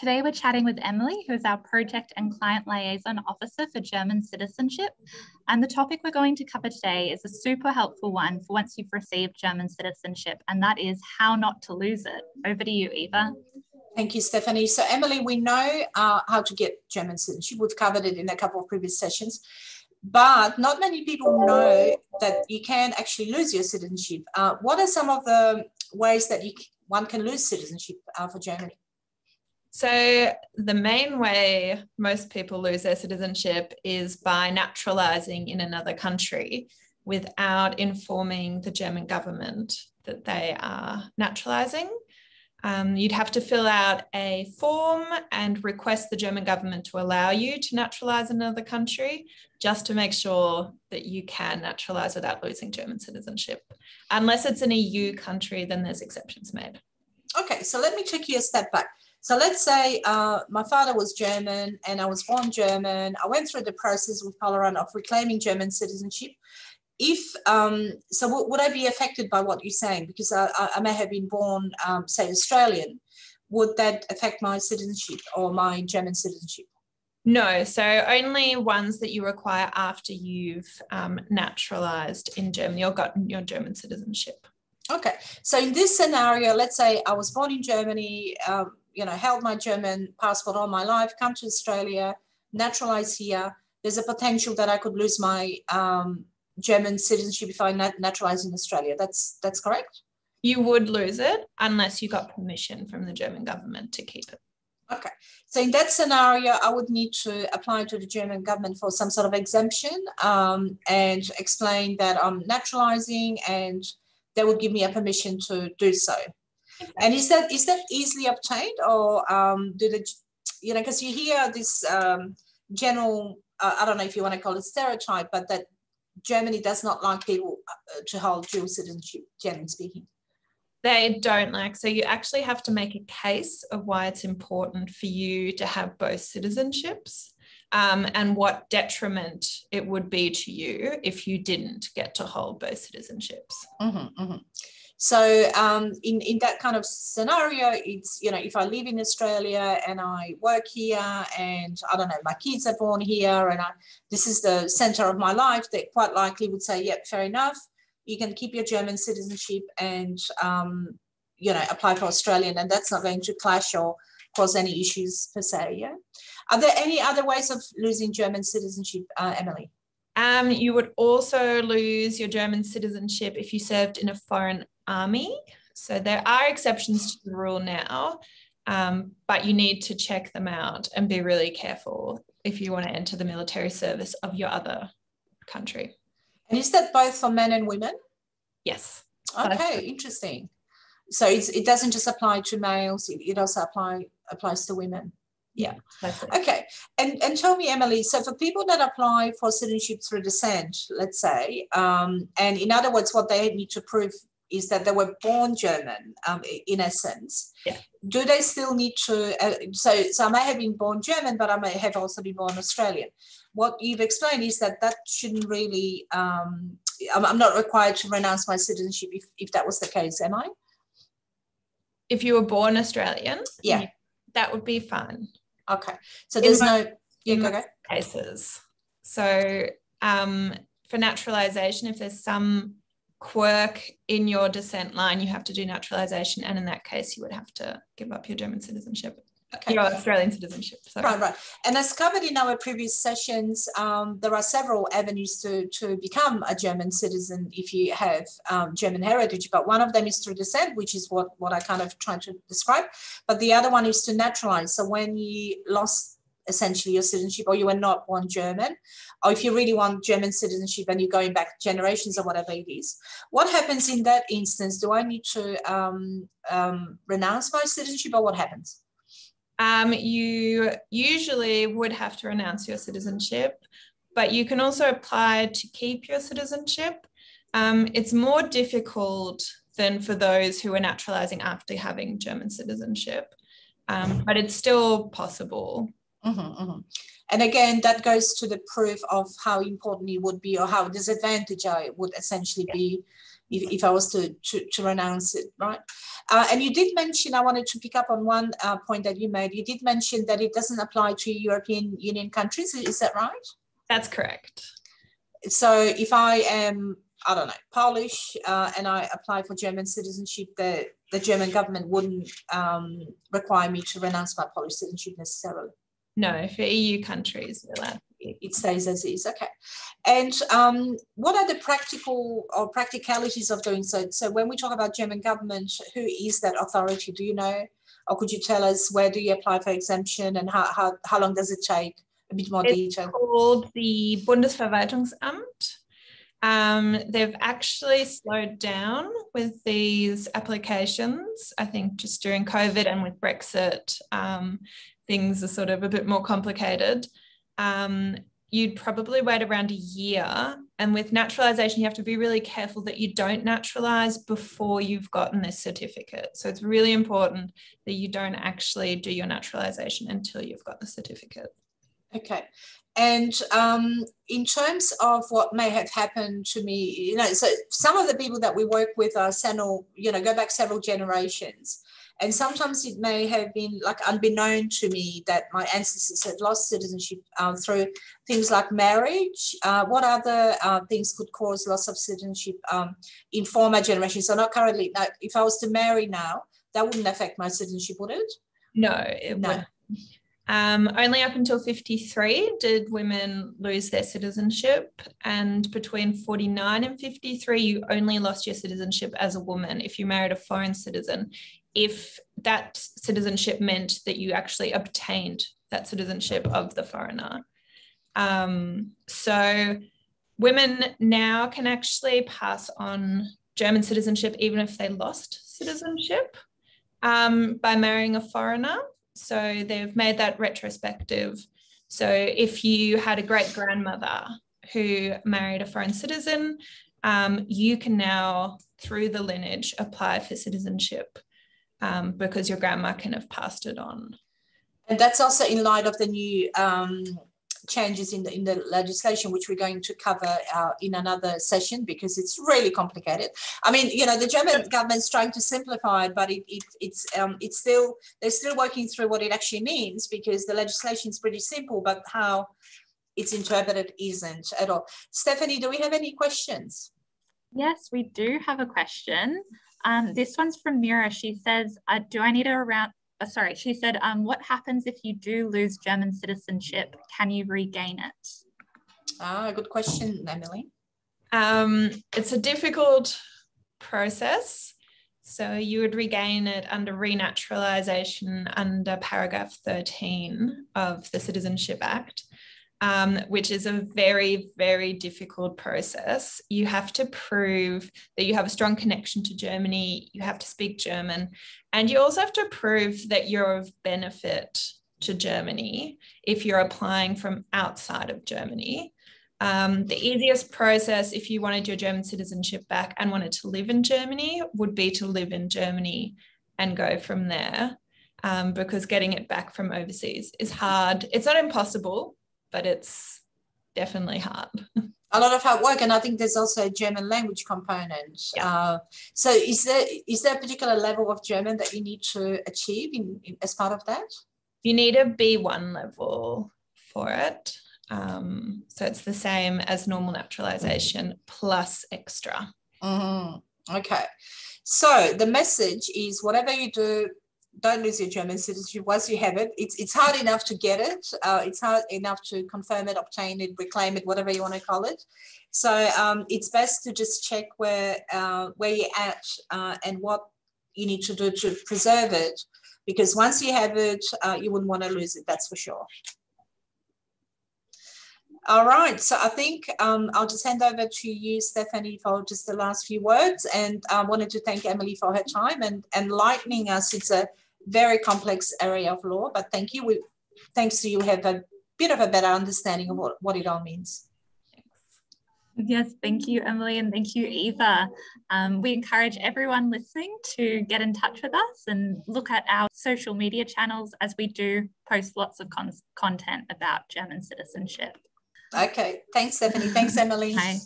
Today we're chatting with Emily, who is our Project and Client Liaison Officer for German Citizenship. And the topic we're going to cover today is a super helpful one for once you've received German citizenship, and that is how not to lose it. Over to you, Eva. Thank you, Stephanie. So, Emily, we know how to get German citizenship. We've covered it in a couple of previous sessions, but not many people know that you can actually lose your citizenship. What are some of the ways that one can lose citizenship for Germany? So the main way most people lose their citizenship is by naturalizing in another country without informing the German government that they are naturalizing. You'd have to fill out a form and request the German government to allow you to naturalize in another country, just to make sure that you can naturalize without losing German citizenship. Unless it's an EU country, then there's exceptions made. Okay, so let me take you a step back. So let's say my father was German and I was born German. I went through the process with Polaron of reclaiming German citizenship. Would I be affected by what you're saying? Because I may have been born, say, Australian. Would that affect my citizenship or my German citizenship? No, so only ones that you require after you've naturalized in Germany or gotten your German citizenship. Okay, so in this scenario, let's say I was born in Germany, held my German passport all my life, come to Australia, naturalize here. There's a potential that I could lose my German citizenship if I naturalize in Australia. That's correct? You would lose it unless you got permission from the German government to keep it. Okay, so in that scenario, I would need to apply to the German government for some sort of exemption and explain that I'm naturalizing, and they would give me a permission to do so. Exactly. And is that easily obtained, or do they, because you hear this general, I don't know if you want to call it stereotype, but that Germany does not like people to hold dual citizenship, generally speaking. They don't like, so you actually have to make a case of why it's important for you to have both citizenships and what detriment it would be to you if you didn't get to hold both citizenships. Mm-hmm, mm-hmm. So in that kind of scenario, it's, if I live in Australia and I work here and, I don't know, my kids are born here and this is the center of my life, they quite likely would say, yep, fair enough. You can keep your German citizenship and, apply for Australian, and that's not going to clash or cause any issues per se, yeah? Are there any other ways of losing German citizenship, Emily? You would also lose your German citizenship if you served in a foreign army. So there are exceptions to the rule now, but you need to check them out and be really careful if you want to enter the military service of your other country. And is that both for men and women? Yes. Okay, interesting. So it doesn't just apply to males, it also applies to women. Yeah. Okay. And tell me, Emily, so for people that apply for citizenship through descent, let's say, and in other words, what they need to prove is that they were born German, in essence. Yeah. Do they still need to, so I may have been born German, but I may have also been born Australian. What you've explained is that shouldn't really, I'm not required to renounce my citizenship if that was the case, am I? If you were born Australian, yeah, that would be fine. Okay, so there's no cases. So for naturalization, if there's some quirk in your descent line, you have to do naturalization, and in that case, you would have to give up your German citizenship. Okay. Your Australian citizenship. Sorry. Right. And as covered in our previous sessions, there are several avenues to become a German citizen if you have German heritage, but one of them is through descent, which is what I kind of tried to describe. But the other one is to naturalize. So when you lost essentially your citizenship, or you were not born German, or if you really want German citizenship and you're going back generations or whatever it is, what happens in that instance? Do I need to renounce my citizenship, or what happens? You usually would have to renounce your citizenship, but you can also apply to keep your citizenship. It's more difficult than for those who are naturalizing after having German citizenship, but it's still possible. And again, that goes to the proof of how important it would be, or how disadvantaged I would essentially be if I was to renounce it, right? And you did mention, I wanted to pick up on one point that you made. You did mention that it doesn't apply to European Union countries. Is that right? That's correct. So if I am, I don't know, Polish, and I apply for German citizenship, the German government wouldn't require me to renounce my Polish citizenship necessarily. No, for EU countries, we're allowed. It stays as is. Okay. And what are the practical or practicalities of doing so? So when we talk about German government, who is that authority? Do you know, or could you tell us where do you apply for exemption, and how long does it take? A bit more detail. It's called the Bundesverwaltungsamt. They've actually slowed down with these applications, I think just during COVID and with Brexit. Things are sort of a bit more complicated. You'd probably wait around a year. And with naturalization, you have to be really careful that you don't naturalize before you've gotten this certificate. So it's really important that you don't actually do your naturalization until you've got the certificate. Okay. And in terms of what may have happened to me, so some of the people that we work with are go back several generations. And sometimes it may have been like unbeknown to me that my ancestors had lost citizenship through things like marriage. What other things could cause loss of citizenship in former generations? So not currently. Now, if I was to marry now, that wouldn't affect my citizenship, would it? No, it wouldn't. Only up until 53 did women lose their citizenship, and between 49 and 53 you only lost your citizenship as a woman if you married a foreign citizen, if that citizenship meant that you actually obtained that citizenship of the foreigner. So women now can actually pass on German citizenship even if they lost citizenship by marrying a foreigner. So they've made that retrospective. So if you had a great-grandmother who married a foreign citizen, you can now, through the lineage, apply for citizenship because your grandma can have passed it on. And that's also in light of the new changes in the legislation, which we're going to cover in another session because it's really complicated. I mean, the German government's trying to simplify it, but it's still, they're still working through what it actually means, because the legislation is pretty simple, but how it's interpreted isn't at all. Stephanie, do we have any questions? Yes, we do have a question. This one's from Mira. She says, she said, what happens if you do lose German citizenship? Can you regain it? Good question, Emilie. It's a difficult process. So you would regain it under renaturalization under paragraph 13 of the Citizenship Act, which is a very, very difficult process. You have to prove that you have a strong connection to Germany. You have to speak German. And you also have to prove that you're of benefit to Germany if you're applying from outside of Germany. The easiest process, if you wanted your German citizenship back and wanted to live in Germany, would be to live in Germany and go from there, because getting it back from overseas is hard. It's not impossible, but it's definitely hard. A lot of hard work, and I think there's also a German language component. Yeah. So is there a particular level of German that you need to achieve as part of that? You need a B1 level for it. So it's the same as normal naturalization plus extra. Okay. So the message is, whatever you do, don't lose your German citizenship. Once you have it, it's hard enough to get it. It's hard enough to confirm it, obtain it, reclaim it, whatever you want to call it. So it's best to just check where you're at and what you need to do to preserve it, because once you have it, you wouldn't want to lose it, that's for sure. All right, so I think I'll just hand over to you, Stephanie, for just the last few words. And I wanted to thank Emilie for her time and enlightening us. It's a very complex area of law, but thank you. Thanks to you, we have a bit of a better understanding of what it all means. Yes, thank you, Emilie, and thank you, Eva. We encourage everyone listening to get in touch with us and look at our social media channels, as we do post lots of content about German citizenship. Okay, thanks, Stephanie. Thanks, Emilie. Bye.